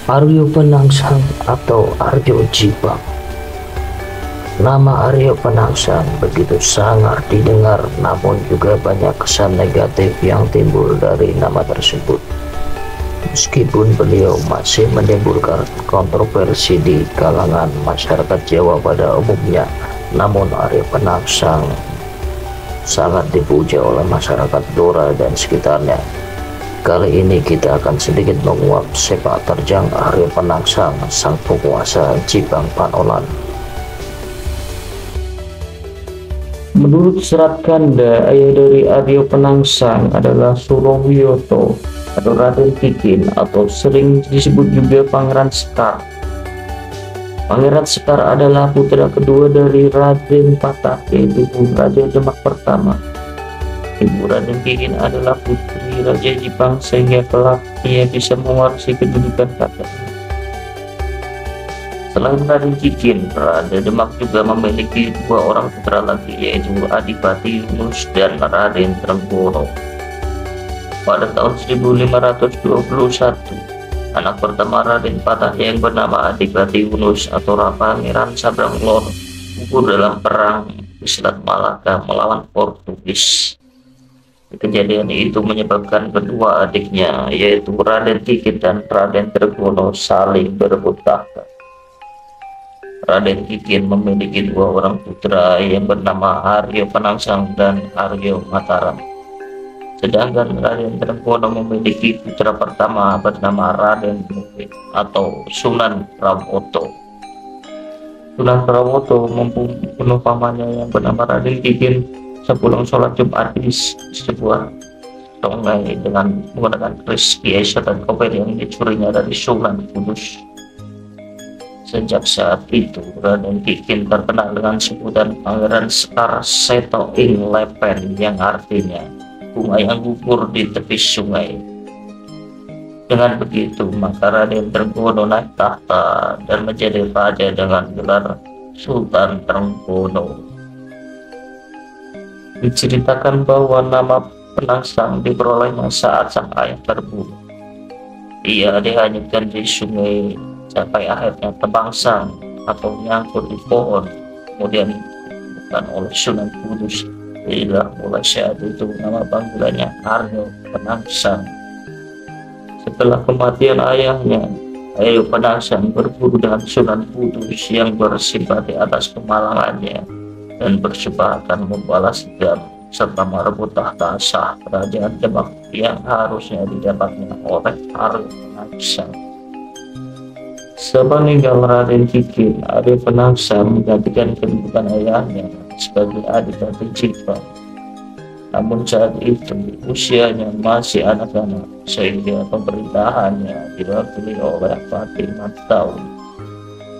Aryo Penangsang atau Aryo Jipang. Nama Aryo Penangsang begitu sangar didengar, namun juga banyak kesan negatif yang timbul dari nama tersebut. Meskipun beliau masih menimbulkan kontroversi di kalangan masyarakat Jawa pada umumnya, namun Aryo Penangsang sangat dipuja oleh masyarakat Blora dan sekitarnya. Kali ini kita akan sedikit menguak sepak terjang Aryo Penangsang, sang penguasa Jipang Panolan. Menurut Serat Kanda, ayah dari Aryo Penangsang adalah Surowiyoto atau Raden Kikin, atau sering disebut juga Pangeran Sekar. Pangeran Sekar adalah putra kedua dari Raden Patah, yaitu Raja Demak pertama. Ibu Raden Kikin adalah putri Raja Jipang, sehingga kelak ia bisa mewarisi kedudukan kakeknya. Selain Raden Kikin, Raden Demak juga memiliki dua orang putra lagi, yaitu Adipati Yunus dan Raden Trenggono. Pada tahun 1521, anak pertama Raden Patah yang bernama Adipati Yunus atau Pangeran Sabranglono gugur dalam perang di Selat Malaka melawan Portugis. Kejadian itu menyebabkan kedua adiknya, yaitu Raden Kikin dan Raden Trenggono, saling berebut tahta. Raden Kikin memiliki dua orang putra yang bernama Aryo Penangsang dan Aryo Mataram. Sedangkan Raden Trenggono memiliki putra pertama bernama Raden Mukit atau Sunan Pramoto. Sunan Pramoto membunuh pamannya yang bernama Raden Kikin sepulang sholat Jumat di sebuah sungai dengan menggunakan keris biasa dan koper yang dicurinya dari Sunan Kudus. Sejak saat itu, Raden Kikin terkenal dengan sebutan Pangeran Sekar Seto Ing Lepen, yang artinya bunga yang gugur di tepi sungai. Dengan begitu, maka Raden Trenggono naik tahta dan menjadi raja dengan gelar Sultan Trenggono. Diceritakan bahwa nama Penangsang diperoleh saat sang ayah terbunuh. Ia dihanyutkan di sungai sampai akhirnya tebangsang atau nyangkut di pohon, kemudian bukan oleh Sunan Kudus. Inilah mulai saat itu nama panggilannya Aryo Penangsang. Setelah kematian ayahnya, Aryo Penangsang berburu dengan Sunan Kudus yang bersimpati atas kemalangannya dan bersumpah akan membalas dendam serta merebut tahta sah kerajaan Demak yang harusnya didapatnya oleh Aryo Penangsang. Sepeninggal Raden Kikin, Aryo Penangsang menggantikan kedudukan ayahnya sebagai Adipati Jipang. Namun saat itu usianya masih anak-anak, sehingga pemerintahannya diwakili oleh Fatimah Taun.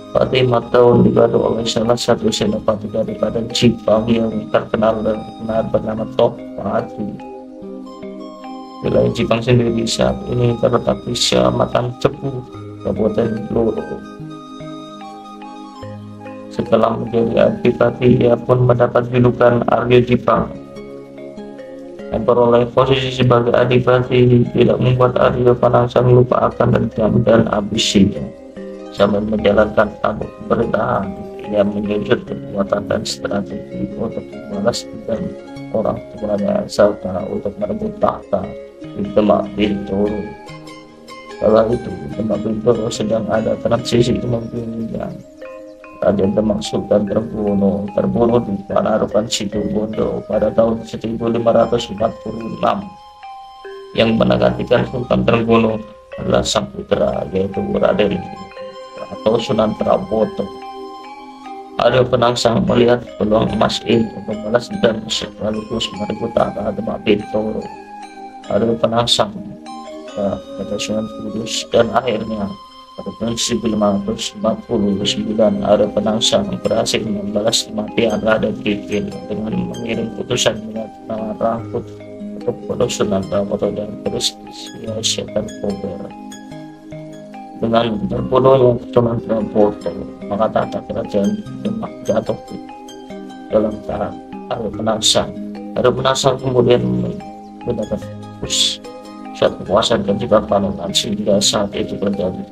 Fatimah Taun dibantu oleh salah satu senopati daripada Jipang yang terkenal dan benar bernama Tohpati. Wilayah Jipang sendiri saat ini terletak di Kecamatan Cepu, Kabupaten Blora. Setelah menjadi adipati, ia pun mendapat julukan Aryo Jipang. Memperoleh posisi sebagai adipati tidak membuat Aryo Penangsang lupa akan dendam dan ambisinya. Sambil menjalankan tamu pemerintahan, ia menyusut kekuatan dan strategi untuk membalas dendam orang tuanya serta untuk merebut tahta di Demak Bintoro. Kala itu Demak Bintoro sedang ada transisi kepemimpinan. Raden Demak Sultan Trenggono terbunuh di Panarukan Situbondo pada tahun 1546. Yang menggantikan Sultan Trenggono adalah sang putra, yaitu Raden atau Sunan Pramoto. Aryo Penangsang melihat peluang emas ini untuk membalas dendam sekaligus merebut tahta Demak Bintoro. Aryo Penangsang pada Sunan Kudus dan akhirnya pada tahun 1549 Aryo Penangsang berhasil membalas kematian Raden Kikin dengan mengirim utusan dengan nama Rangkut untuk penuh Sunan Pramoto dan keris setan kober. Dengan terbunuhnya Sunan Pramoto, maka tahta kerajaan Demak jatuh dalam tangan Aryo Penangsang. Aryo Penangsang kemudian mendapat saat kekuasaan dan juga Panolan, sehingga saat itu terjadi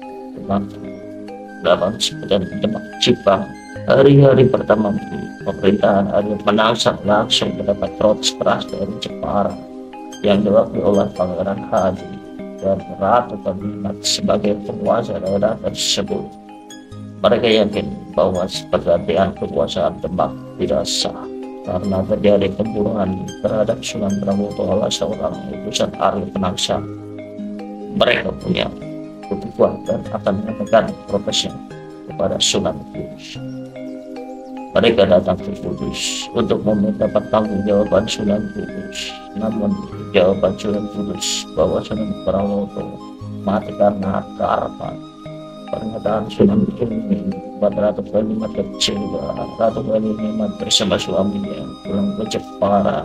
dan Demak Jepang. Hari-hari pertama pemerintahan Arya Penangsang langsung mendapat protes keras dari Jepara yang diwakili oleh Pangeran Hadi dan Ratu Kalimat sebagai penguasa daerah tersebut. Mereka yakin bahwa pergantian kekuasaan Demak tidak sah karena terjadi pembunuhan terhadap Sunan Pramoto oleh seorang utusan Arya Penangsang. Mereka punya kebutuhan dan akan menekan protesnya kepada Sunan Kudus. Mereka datang ke Kudus untuk meminta pertanggungjawaban Sunan Kudus. Namun jawaban Sunan Kudus bahwa Sunan Pramoto mati karena karma. Pernyataan Sunan ini 405 kecil, Ratu Kalimat bersama suaminya pulang ke Jepara.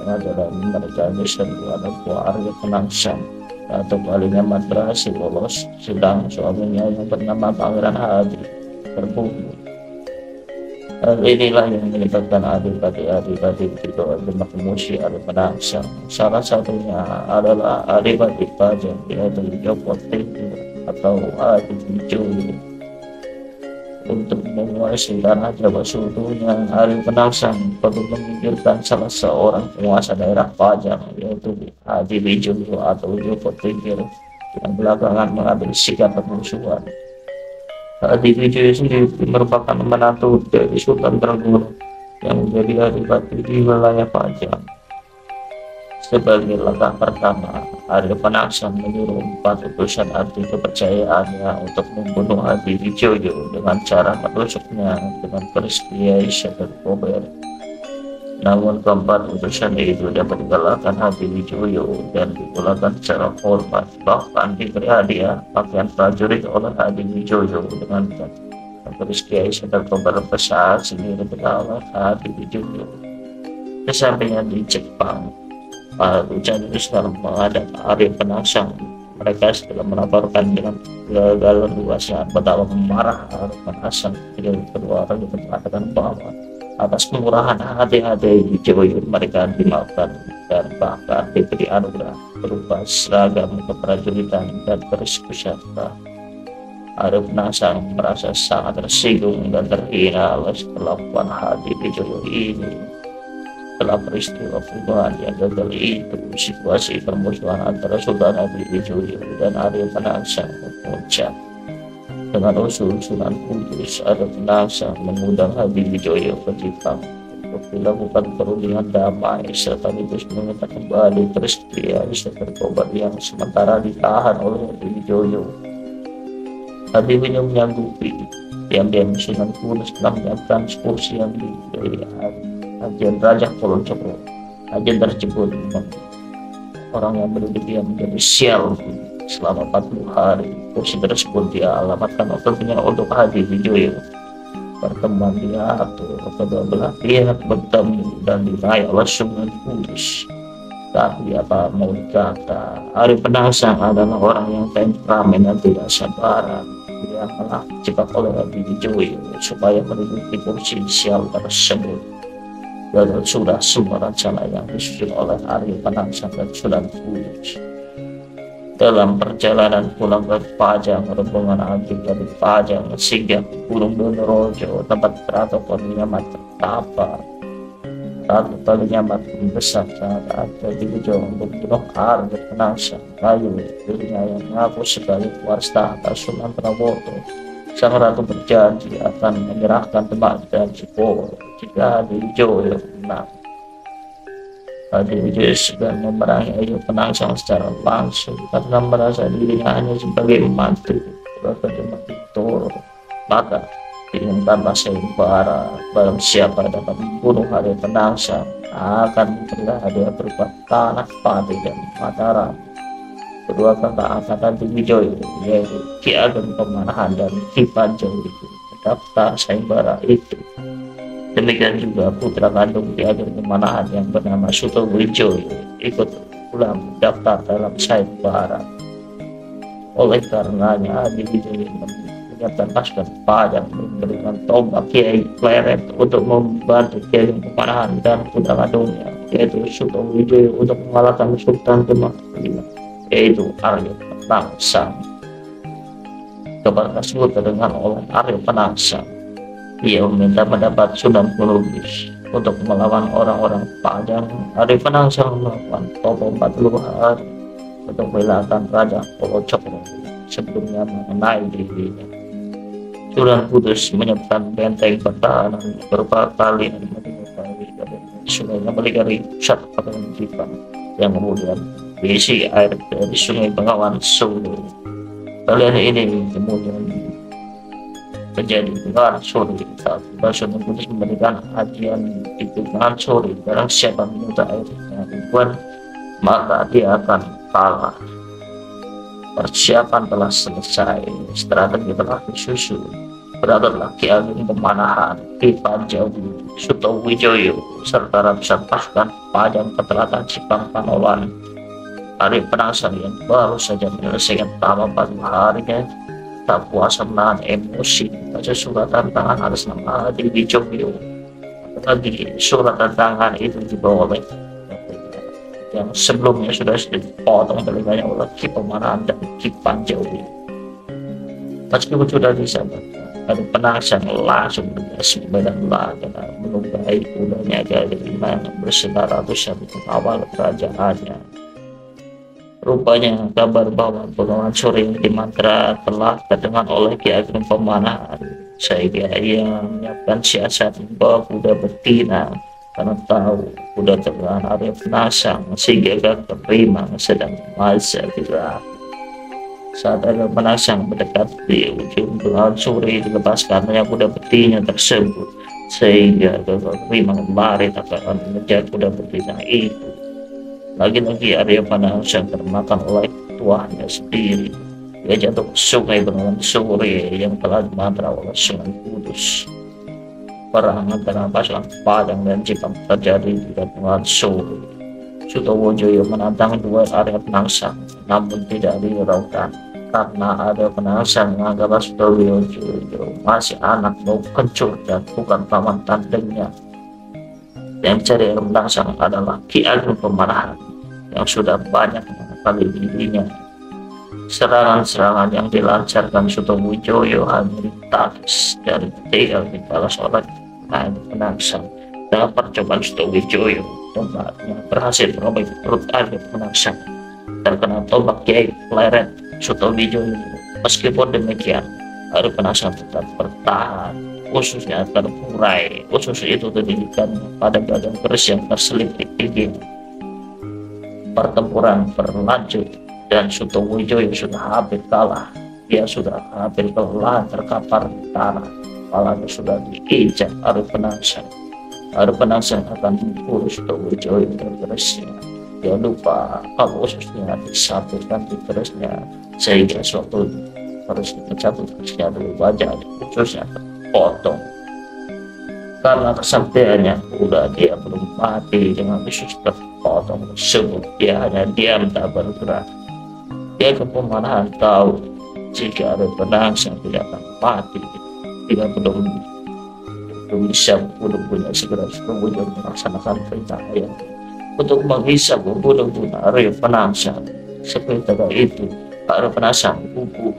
Dalam mereka diserbu ada buah Arya Penangsang. Ratu Kalimat berhasil lolos, sedang suaminya yang bernama Pangeran Hadi terbunuh. Hal inilah yang menyebabkan Adipati di Demak Musi Arya Penangsang. Salah satunya adalah Adipati Pajang, yaitu Joko Tingkir atau Adiwijoyo. Untuk menguasai tanah Jawa seutuhnya, Arya Penangsang perlu menyingkirkan salah seorang penguasa daerah Pajang, yaitu Adiwijoyo atau Joko Tingkir, yang belakangan mengambil sikap permusuhan. Adiwijoyo sendiri merupakan menantu dari Sultan Trenggono yang menjadi adipati di wilayah Pajang. Sebagai langkah pertama, Arya Penangsang menyuruh 4 utusan abdi kepercayaannya untuk membunuh Adiwijoyo dengan cara menusuknya dengan keris Kiai Syekh Kober. Namun keempat utusan itu dapat dikalahkan Adiwijoyo dan dipulangkan secara hormat, bahkan diberi hadiah pakaian prajurit oleh Adiwijoyo dengan keris Kiai Syekh Kober besar sendiri oleh Adiwijoyo. Kesampingnya di Jepang, para utusan Islam menghadap Arya Penangsang. Mereka setelah melaporkan dengan kegagalan luasnya betapa marah Arya Penangsang. Kedua orang itu mengatakan bahwa atas kemurahan hati Adiwijoyo mereka dimaafkan dan bahkan diberi anugerah berupa seragam keprajuritan dan keris pusaka. Arya Penangsang merasa sangat tersinggung dan terhina oleh perlakuan Adiwijoyo ini. Setelah peristiwa perubahan yang gagal itu, situasi permusuhan antara Sultan Adiwijoyo dan Arya Penangsang memuncak. Dengan usul Sunan Kudus, Arya Penangsang mengundang Adiwijoyo ke Jepang untuk dilakukan perundingan damai serta meminta kembali keris Kiai Syekh Kober yang sementara ditahan oleh Adiwijoyo. Adiwijoyo menyanggupi. Diam-diam Sunan Kudus telah menyiapkan kursi yang diberi Ajen Raja Koloncogo. Ajen tersebut orang yang bersedia menjadi sial selama 40 hari. Kursi tersebut dia alamatkan tentunya untuk Adiwijoyo. Pertemuan diatur, kedua belah pihak bertemu dan diraih oleh Sunan Kudus. Tapi apa mau dikata, Arya Penangsang adalah orang yang temperamen dan tidak sabaran. Dia malah cepat oleh Adiwijoyo supaya menduduki kursi sial tersebut. Dan sudah semua rencana yang disusun oleh Arya Penangsang dan Sunan Kudus. Dalam perjalanan pulang ke Pajang, rombongan abdi dari Pajang singgah Gunung Donorojo, tempat Ratu Kalimat tertapar. Ratu Kalimat membesar saat Adiwijoyo membunuh Arya Penangsang. Lalu dirinya yang mengaku sebagai pewaris tahta Sunan Pramoto. Sang ratu berjanji akan menyerahkan Demak dan Jepara jika Adiwijoyo menang. Adiwijoyo sedang memerangi Arya Penangsang secara langsung karena merasa dirinya hanya sebagai mantu Ratu Demak Toro. Maka diumumkanlah sayembara, barang siapa dapat membunuh Arya Penangsang akan memberi hadiah berupa tanah, padi dan Mataram. Kedua kakak angkatan Adiwijoyo, yaitu Ki Ageng Pemanahan dan Ki Panjang itu mendaftar sayembara itu. Demikian juga putra kandung Ki Ageng Pemanahan yang bernama Sutowijoyo ikut pula mendaftar dalam sayembara. Oleh karenanya Adiwijoyo menyiapkan pasukan Pajang memberikan tombak Kiai Pleret untuk membantu Ki Ageng Pemanahan dan putra kandungnya, yaitu Sutowijoyo untuk mengalahkan Sultan Demak, yaitu Arya Penangsang. kabar tersebut terdengar oleh Arya Penangsang. Ia meminta pendapat Sunan Kudus untuk melawan orang-orang Padang. Arya Penangsang melakukan topo 40 hari untuk membelakang Raja Kolocokro sebelumnya mengenai dirinya. Sunan Kudus menyiapkan benteng pertahanan beberapa kali dari Sungai Meligari pusat pertahanan Jepang yang kemudian diisi air dari Sungai Bengawan Solo. Kalian ini kemudian menjadi Bengawan Solo saat Sunan Kudus memberikan ajian di Bengawan Solo. Barang siapa minta airnya ribuan maka dia akan kalah. Persiapan telah selesai, strategi telah disusun. Beradablah Ki Ageng Pemanahan, Ki Panjawi, Sutowijoyo serta ratusan pasukan Padang Ketelatan Jepang Panolan. Arya Penangsang yang baru saja menyelesaikan tahap 40 harinya tak kuasa menahan emosi baca surat tantangan atas nama Adi Wijoyo. Apalagi surat tantangan itu dibawa oleh yang sebelumnya sudah dipotong telinganya oleh Ki Pemanahan dan Ki Panjawi. Meskipun sudah disampaikan, Arya Penangsang langsung bergas medan laga menunggangi kudanya dari yang bersinar ratusan awal kerajaannya. Rupanya kabar bahwa Bengawan Solo yang dimantra telah terdengar oleh Ki Ageng Pemanahan, sehingga ia menyiapkan siasat membawa kuda betina karena tahu kuda terdengar Arya Penangsang sehingga gagak terima sedang masa gerak. Saat Arya Penangsang mendekat di ujung Bengawan Solo dilepaskannya kuda betina tersebut sehingga gagak terima kembali tak akan mengejar kuda betina itu. Lagi-lagi Arya Penangsang termakan oleh tuahnya sendiri. Dia jatuh ke Sungai Bengawan Solo yang telah dimantra oleh Sunan Kudus. Perang antara pasukan Padang dan Jepang terjadi di Bengawan Solo. Sutowijoyo menantang dua Arya Penangsang, namun tidak dihiraukan karena Arya Penangsang menganggap Sutowijoyo masih anak mau kencur dan bukan paman tandingnya. Yang cari Arya Penangsang adalah Ki Ageng Pemanahan yang sudah banyak mengakali dirinya. Serangan-serangan yang dilancarkan Sutowijoyo hanya ditakis dari tinggal dibalas oleh Arya Penangsang. Dalam percobaan Sutowijoyo, tombaknya berhasil merobek perut Arya Penangsang terkena tombak Kiai Pleret Sutowijoyo. Meskipun demikian, Arya Penangsang tetap bertahan. Khususnya terburai, khusus itu didirikan pada gadang keris yang terselip di giginya. Pertempuran berlanjut dan Sutowijoyo sudah hampir kalah. Dia sudah hampir kelelahan terkapar di tanah. Kepalanya sudah diinjak Arya Penangsang. Arya Penangsang akan memburu Sutowijoyo dan kerisnya. Dia lupa kalau khususnya disatukan di kerisnya sehingga suatu keris dicabut kerisnya dari wajah khususnya potong. Karena kesaktiannya udah dia belum mati dengan khusus terpotong tersebut, dia hanya diam tak bergerak. Dia Pemanahan tahu jika Arya Penangsang tidak akan mati, tidak belum bisa membunuh segera Sutowijoyo melaksanakan perintah ayah untuk menghisap membunuh Arya Penangsang. Seketika itu Arya Penangsang gugup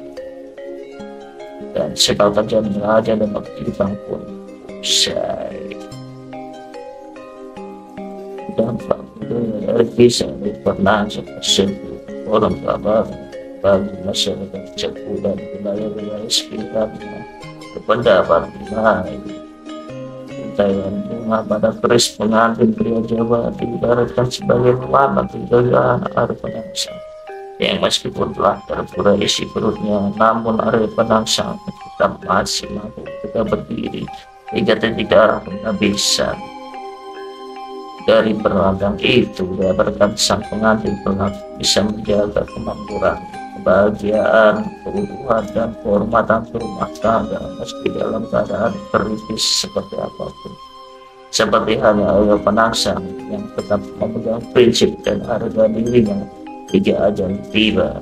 dan segala terjadi raja dan Jepang pun usai. Dampak dari kisah Arya Penangsang tersebut orang kabar bagi masyarakat Cepu dan wilayah-wilayah sekitarnya berpendapat naik Taiwan bunga pada keris pengantin pria Jawa diibaratkan sebagai lama kegagalan Arya Penangsang yang meskipun telah terburai isi perutnya, namun Arya Penangsang tetap masih mampu tegak berdiri hingga titik darah penghabisan. Dari perladang itu dikabarkan sang pengantin pernah bisa menjaga kemakmuran, kebahagiaan, keutuhan dan kehormatan rumah tangga meski dalam keadaan kritis seperti apapun. Seperti halnya Arya Penangsang yang tetap memegang prinsip dan harga dirinya hingga ajal tiba.